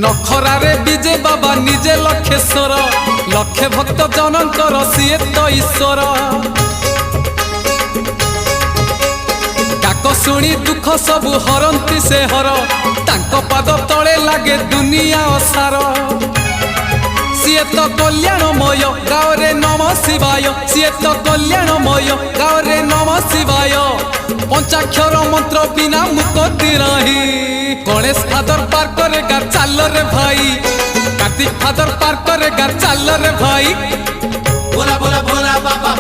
नखरारे विजय बाबा निजे लखेश्वर लक्षे भक्त जनकर सीए तो ईश्वर डाक शुणी दुख सबु हरंती से हर तांको पाद तले लागे दुनिया असार सीए तो कल्याणमय गाँवरे नम शिवाय सीए तो कल्याणमय गाँवरे नम शिवाय पंचाक्षर मंत्र बिना मुक्ति रही गणेश फादर पार करेगा चाल रे भाई कार्तिक फादर पार करेगा चाल रे भाई बोला बोला भोला बाबा